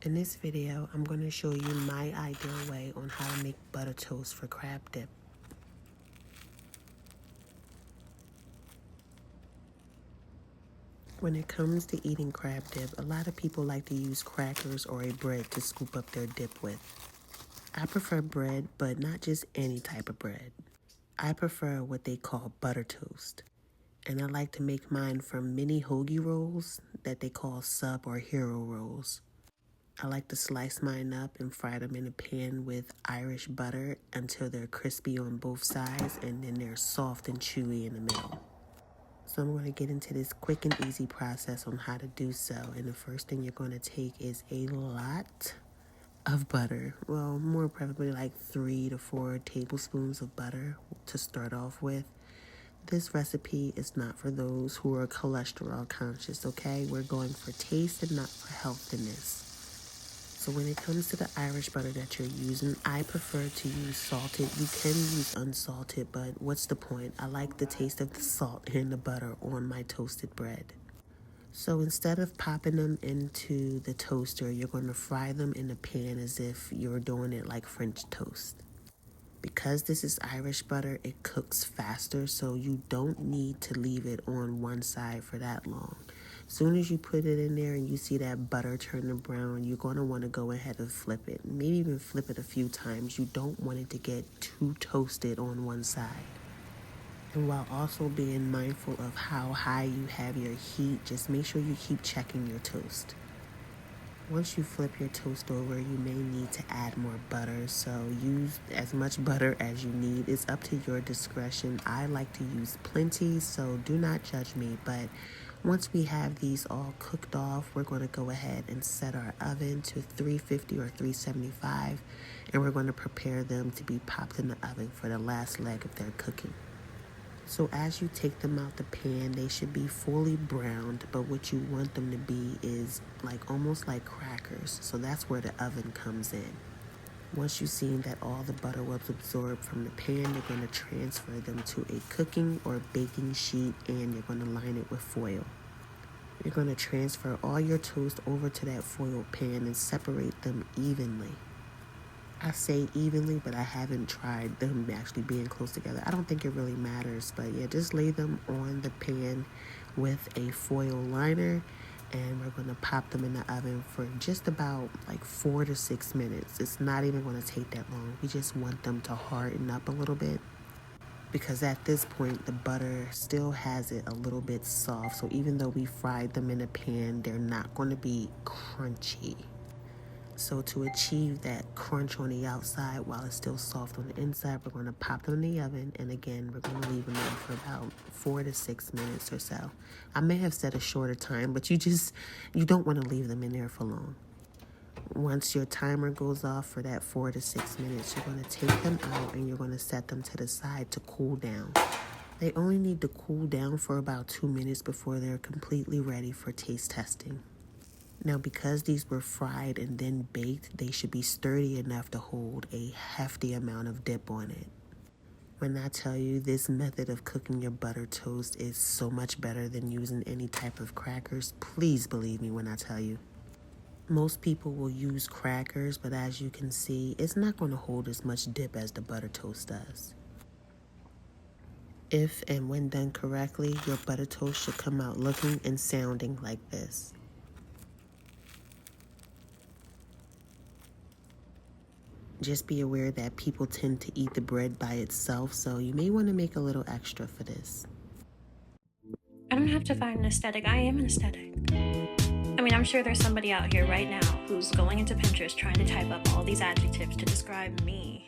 In this video, I'm going to show you my ideal way on how to make butter toast for crab dip. When it comes to eating crab dip, a lot of people like to use crackers or a bread to scoop up their dip with. I prefer bread, but not just any type of bread. I prefer what they call butter toast. And I like to make mine from mini hoagie rolls that they call sub or hero rolls. I like to slice mine up and fry them in a pan with Irish butter until they're crispy on both sides and then they're soft and chewy in the middle. So I'm going to get into this quick and easy process on how to do so. And the first thing you're going to take is a lot of butter. Well, more probably like 3 to 4 tablespoons of butter to start off with. This recipe is not for those who are cholesterol conscious, okay? We're going for taste and not for healthiness. So when it comes to the Irish butter that you're using, I prefer to use salted. You can use unsalted, but what's the point? I like the taste of the salt in the butter on my toasted bread. So instead of popping them into the toaster, you're going to fry them in the pan as if you're doing it like French toast. Because this is Irish butter, it cooks faster, so you don't need to leave it on one side for that long. As soon as you put it in there and you see that butter turning brown, you're going to want to go ahead and flip it. Maybe even flip it a few times. You don't want it to get too toasted on one side. And while also being mindful of how high you have your heat, just make sure you keep checking your toast. Once you flip your toast over, you may need to add more butter, so use as much butter as you need. It's up to your discretion. I like to use plenty, so do not judge me. But once we have these all cooked off, we're going to go ahead and set our oven to 350 or 375, and we're going to prepare them to be popped in the oven for the last leg of their cooking. So as you take them out the pan, they should be fully browned, but what you want them to be is almost like crackers. So that's where the oven comes in. Once you've seen that all the butter was absorbed from the pan, you're going to transfer them to a cooking or baking sheet and you're going to line it with foil. You're going to transfer all your toast over to that foil pan and separate them evenly. I say evenly, but I haven't tried them actually being close together. I don't think it really matters, but yeah, just lay them on the pan with a foil liner, and we're going to pop them in the oven for just about 4 to 6 minutes. It's not even going to take that long. We just want them to harden up a little bit, because at this point, the butter still has it a little bit soft. So even though we fried them in a pan, they're not going to be crunchy. So to achieve that crunch on the outside while it's still soft on the inside, we're going to pop them in the oven. And again, we're going to leave them in for about 4 to 6 minutes or so. I may have said a shorter time, but you don't want to leave them in there for long. Once your timer goes off for that 4 to 6 minutes, you're going to take them out and you're going to set them to the side to cool down. They only need to cool down for about 2 minutes before they're completely ready for taste testing. Now, because these were fried and then baked, they should be sturdy enough to hold a hefty amount of dip on it. When I tell you this method of cooking your butter toast is so much better than using any type of crackers, please believe me when I tell you. Most people will use crackers, but as you can see, it's not going to hold as much dip as the butter toast does. If and when done correctly, your butter toast should come out looking and sounding like this. Just be aware that people tend to eat the bread by itself, so you may want to make a little extra for this. I don't have to find an aesthetic. I am an aesthetic. I mean, I'm sure there's somebody out here right now who's going into Pinterest trying to type up all these adjectives to describe me.